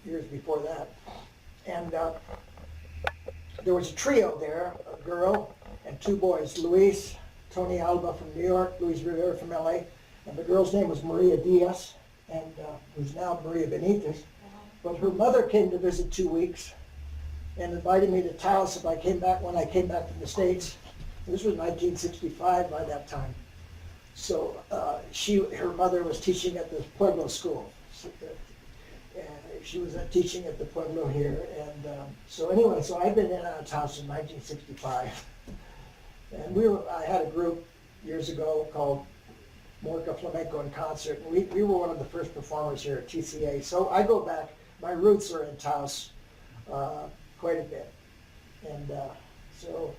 years before that. And there was a trio there, a girl and two boys, Luis, Tony Alba from New York, Luis Rivera from LA, and the girl's name was Maria Diaz, and who's now Maria Benitez. But her mother came to visit 2 weeks and invited me to Taos if I came back, when I came back from the States. This was 1965 by that time. So her mother was teaching at the Pueblo school. She was teaching at the Pueblo here. And so anyway, so I've been in Taos in 1965. And I had a group years ago called Morca Flamenco in Concert. And we were one of the first performers here at TCA. So I go back, my roots are in Taos quite a bit. And so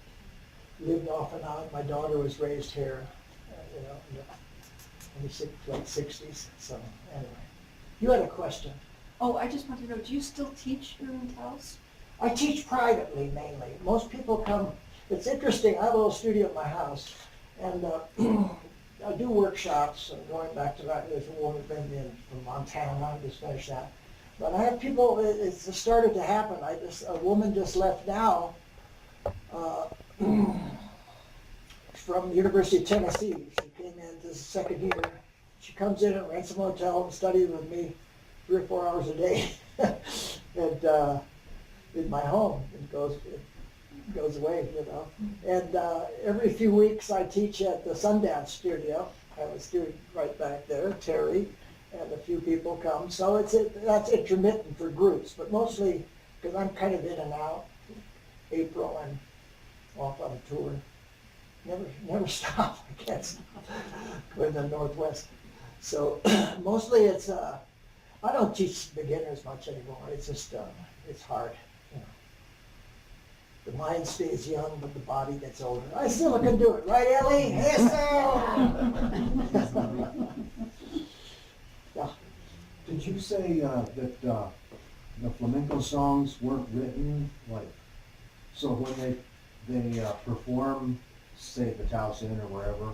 lived off and on. My daughter was raised here, in the late 60s. So anyway, you had a question. Oh, I just want to know, do you still teach here in Taos? I teach privately mainly. Most people come, it's interesting, I have a little studio at my house, and I do workshops, and going back to that, there's a woman from Montana, I just finished that. But I have people, it's started to happen. A woman just left now from the University of Tennessee. She came in this second year. She comes in and rents a motel and studies with me 3 or 4 hours a day. And in my home, it goes away, And every few weeks I teach at the Sundance studio. I have a student right back there, Terry, and a few people come. So that's intermittent for groups, but mostly because I'm kind of in and out. April, I'm off on a tour. Never stop. I can't stop. Go in the Northwest. So mostly it's, I don't teach beginners much anymore. It's just, it's hard. The mind stays young, but the body gets older. I still can do it, right, Ellie? Yes, sir. Yeah. Did you say that the flamenco songs weren't written, so when they perform, say at the Taos Inn or wherever,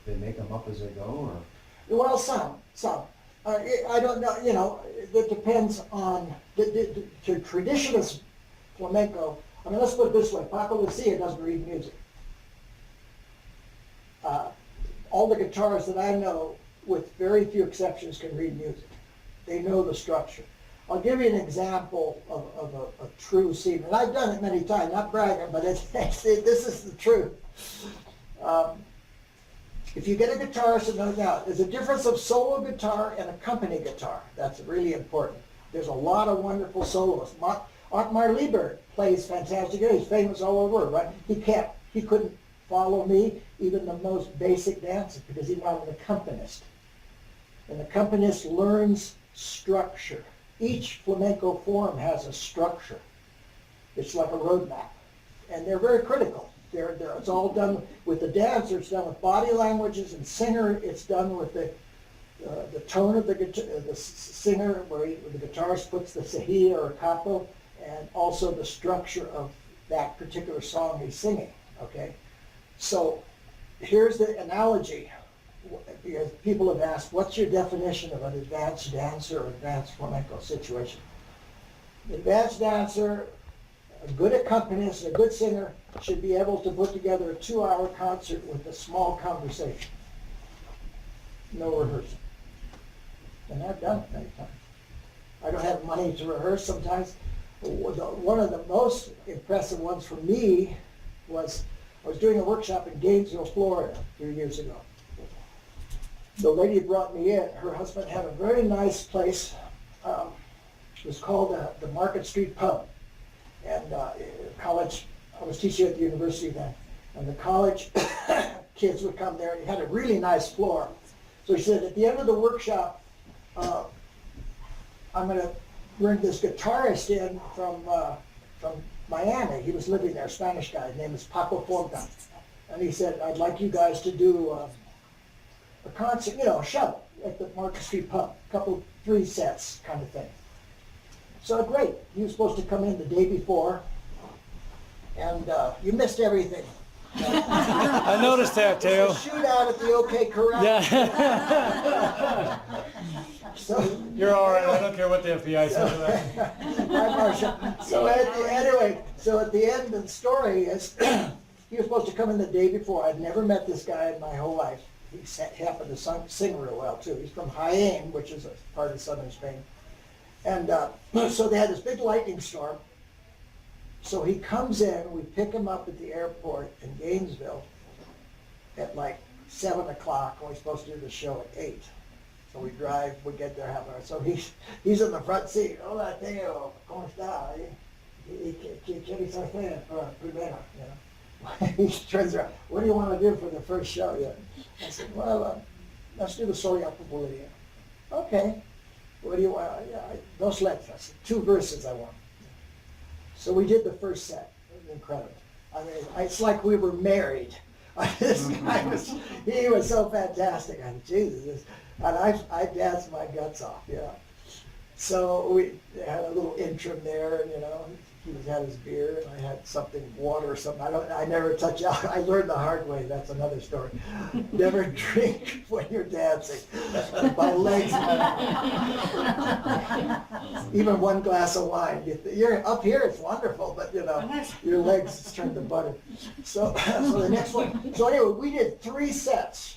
they make them up as they go, or? Well, some. I don't know, it depends on the traditionalist flamenco. I mean, let's put it this way, Paco Lucia doesn't read music. All the guitarists that I know, with very few exceptions, can read music. They know the structure. I'll give you an example of a true seam, and I've done it many times, not bragging, but this is the truth. If you get a guitarist that knows now, there's a difference of solo guitar and accompany guitar. That's really important. There's a lot of wonderful soloists. Otmar Liebert plays fantastic. He's famous all over, right? He couldn't follow me, even the most basic dances, because he's not an accompanist. An accompanist learns structure. Each flamenco form has a structure. It's like a roadmap, and they're very critical. It's all done with the dancer. It's done with body languages, and singer. It's done with the tone of the singer, where the guitarist puts the sahia or capo, and also the structure of that particular song he's singing. Okay, so here's the analogy. Because people have asked, what's your definition of an advanced dancer or advanced flamenco situation? An advanced dancer, a good accompanist, a good singer should be able to put together a 2-hour concert with a small conversation. No rehearsing. And I've done it many times. I don't have money to rehearse sometimes. One of the most impressive ones for me was, I was doing a workshop in Gainesville, Florida a few years ago. The lady brought me in. Her husband had a very nice place. It was called the Market Street Pub. And college, I was teaching at the university then, and the college kids would come there, and he had a really nice floor. So he said, at the end of the workshop, I'm going to bring this guitarist in from Miami. He was living there, a Spanish guy. His name is Paco Fonta. And he said, I'd like you guys to do a concert, a show at the Market Street Pub, 3 sets kind of thing. So great, he was supposed to come in the day before, and you missed everything. I noticed that, There Teo. was a shootout at the OK Corral. Yeah. So, You're all right, I don't care what the FBI says to that. Hi, Marcia. So anyway, so at the end of the story is, he was supposed to come in the day before. I'd never met this guy in my whole life. He happened to sing real well too. He's from Jaén, which is a part of southern Spain. And so they had this big lightning storm. So he comes in, we pick him up at the airport in Gainesville at like 7 o'clock, and we're supposed to do the show at 8. So we drive, we get there half an hour. So he's in the front seat. Hola, Teo, ¿cómo está? ¿Qué quieres hacer primero? You know? He turns around, what do you want to do for the first show? Yeah. I said, well, let's do the Soy Apple. Okay. What do you want? Yeah, dos letras, 2 verses I want. So we did the first set. It was incredible. I mean, it's like we were married. This guy he was so fantastic. I mean, Jesus. And I danced my guts off, yeah. So we had a little interim there, and, you know, he had his beer, and I had something, water or something. I never touch out. I learned the hard way. That's another story. Never drink when you're dancing. My legs. Even 1 glass of wine. You're up here, it's wonderful, but you know, your legs turn to butter. So the next one. So anyway, we did 3 sets.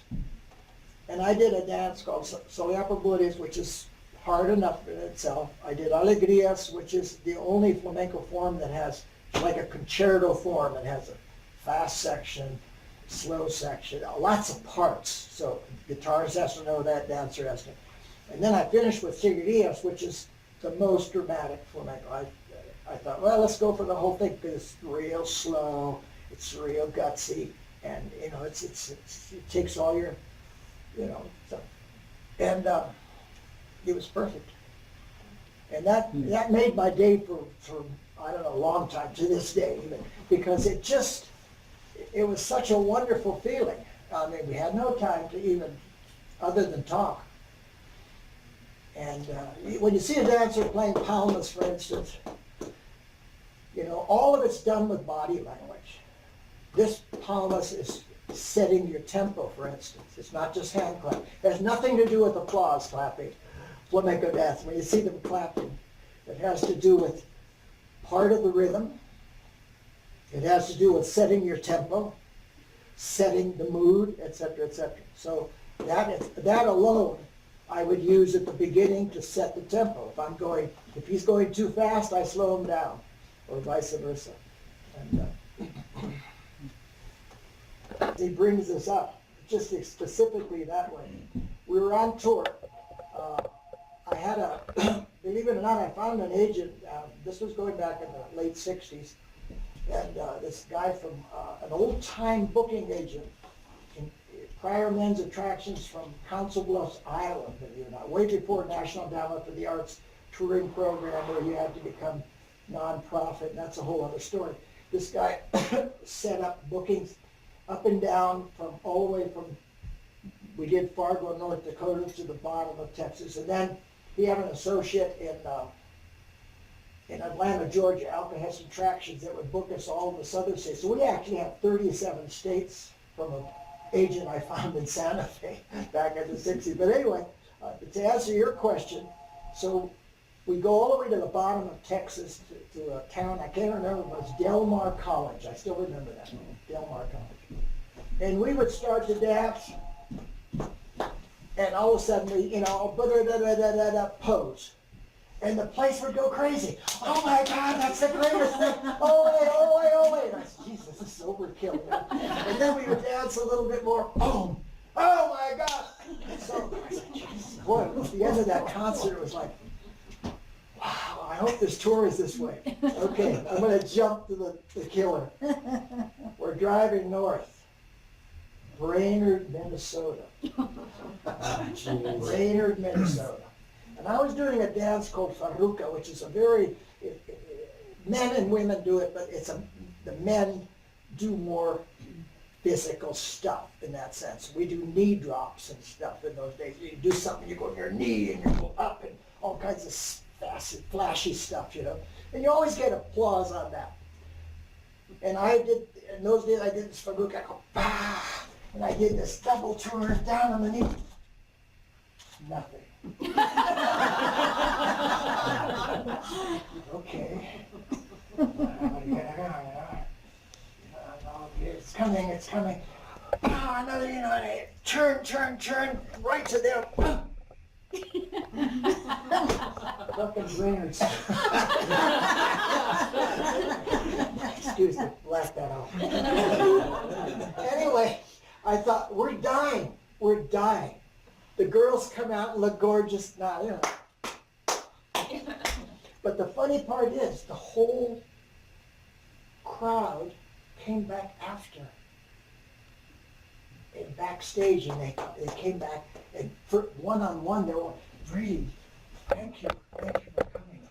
And I did a dance called Soy Apple, which is hard enough in itself. I did Alegrías, which is the only flamenco form that has like a concerto form. It has a fast section, slow section, lots of parts. So guitarist has to know that, dancer has to. And then I finished with Seguirías, which is the most dramatic flamenco. I thought, well, let's go for the whole thing because it's real slow, it's real gutsy, and you know, it takes all your, you know, so, and it was perfect. And that made my day for I don't know, a long time, to this day even, because it was such a wonderful feeling. I mean, we had no time to even, other than talk. And when you see a dancer playing palmas, for instance, you know, all of it's done with body language. This palmas is setting your tempo, for instance. It's not just hand clap. It has nothing to do with applause clapping, flamenco dance. When you see them clapping, it has to do with part of the rhythm. It has to do with setting your tempo, setting the mood, etc., etc. So that alone I would use at the beginning to set the tempo. If he's going too fast, I slow him down, or vice versa. And he brings this up, just specifically that way. We were on tour. I had believe it or not, I found an agent. This was going back in the late 60s. And this guy from an old-time booking agent in prior men's attractions from Council Bluffs, Iowa, believe it or not, way before National Endowment for the Arts touring program where you had to become non-profit, and that's a whole other story. This guy set up bookings up and down from all the way from, we did Fargo, North Dakota to the bottom of Texas, and then he had an associate in Atlanta, Georgia, Alcahest Attractions, that would book us all in the southern states. So we actually have 37 states from an agent I found in Santa Fe back in the 60s. But anyway, to answer your question, so we go all the way to the bottom of Texas to a town, I can't remember, but it was Del Mar College. I still remember that, Del Mar College. And we would start to dance, and all of a sudden, we, you know, pose. And the place would go crazy. Oh my God, that's the greatest thing. Ole. And I said, Jesus, this is overkill. And then we would dance a little bit more. Boom. Oh my God. And so I said, Jesus. Boy, at the end of that concert, it was like, wow, I hope this tour is this way. Okay, I'm going to jump to the killer. We're driving north. Brainerd, Minnesota. Brainerd, Minnesota. And I was doing a dance called Farruca, which is a very, men and women do it, but the men do more physical stuff in that sense. We do knee drops and stuff in those days. You do something, you go on your knee and you go up and all kinds of flashy stuff, you know. And you always get applause on that. And in those days I did this Farruca, I go, bah! And I did this double turn down on the knee. Nothing. Okay. It's coming, it's coming. Oh, another, turn, right to them. Fucking brainers. Excuse me, laugh that off. Anyway, I thought, we're dying. The girls come out and look gorgeous now, But the funny part is, the whole crowd came back after. And backstage, and they came back, and for one-on-one, they were really, thank you for coming.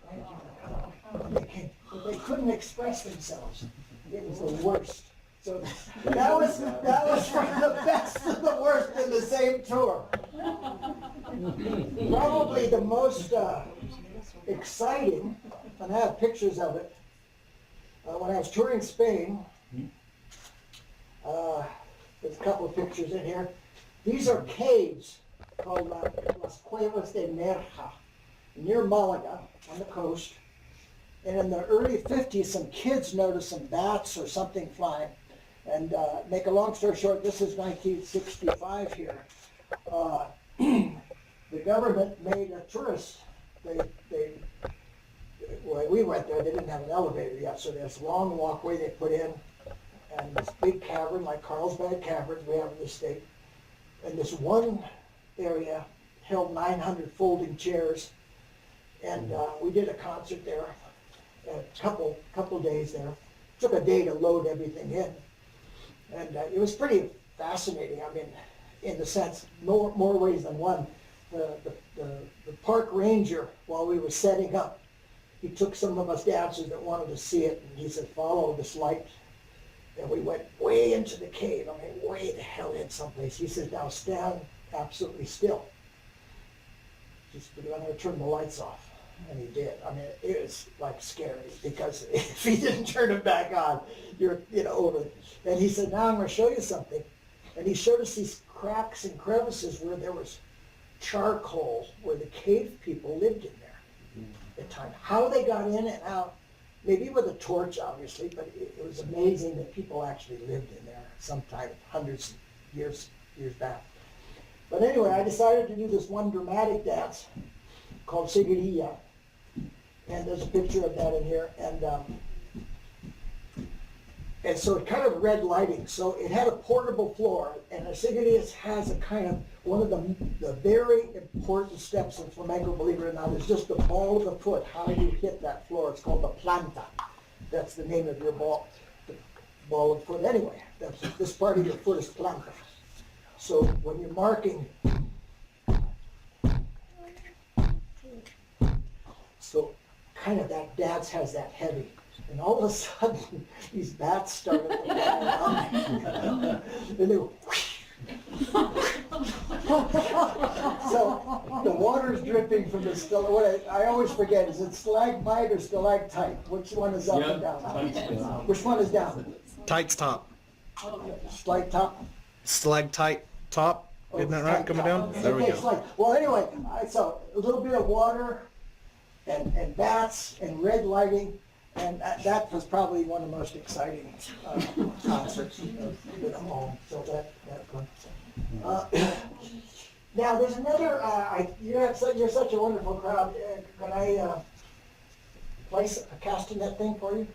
They couldn't express themselves. It was the worst. So that was from the best to the worst in the same tour. Probably the most exciting, and I have pictures of it, when I was touring Spain. There's a couple of pictures in here. These are caves called Las Cuevas de Nerja, near Malaga on the coast. And in the early 50s, some kids noticed some bats or something flying. And make a long story short, this is 1965 here. The government made a tourist. When we went there, they didn't have an elevator yet, so there's a long walkway they put in, and this big cavern, like Carlsbad Caverns we have in the state. And this one area held 900 folding chairs, and we did a concert there, a couple days there. Took a day to load everything in, and it was pretty fascinating. I mean, in the sense, more ways than one. The park ranger, while we were setting up, he took some of us dancers that wanted to see it, and he said, follow this light. And we went way into the cave, I mean, way the hell in someplace. He said, now stand absolutely still. Just, I'm gonna turn the lights off. And he did. I mean, it was like scary, because if he didn't turn it back on, you're, over. And he said, now I'm gonna show you something. And he showed us these cracks and crevices where there was charcoal, where the cave people lived in there at the time. How they got in and out, maybe with a torch, obviously, but it was amazing that people actually lived in there sometime hundreds of years back. But anyway, I decided to do this one dramatic dance called Seguirilla, and there's a picture of that in here, and so it kind of red lighting, so it had a portable floor, and a Seguirilla has a kind of, one of the very important steps in flamenco, believe it or not, is just the ball of the foot, how you hit that floor. It's called the planta. That's the name of your ball, the ball of the foot. Anyway, this part of your foot is planta. So when you're marking, so kind of that dance has that heavy. And all of a sudden, these bats started to fly out. And they were so the water's dripping from the what I always forget, is it stalagmite or stalactite? Which one is up and down? Which one is down? Tight's top. Slight top? Stalactite top. Isn't that right? Coming down? There we go. Well, anyway, I saw a little bit of water and bats and red lighting. And that was probably one of the most exciting concerts at home. So that one. Now there's another. You're such a wonderful crowd. Can I place a castanet thing for you?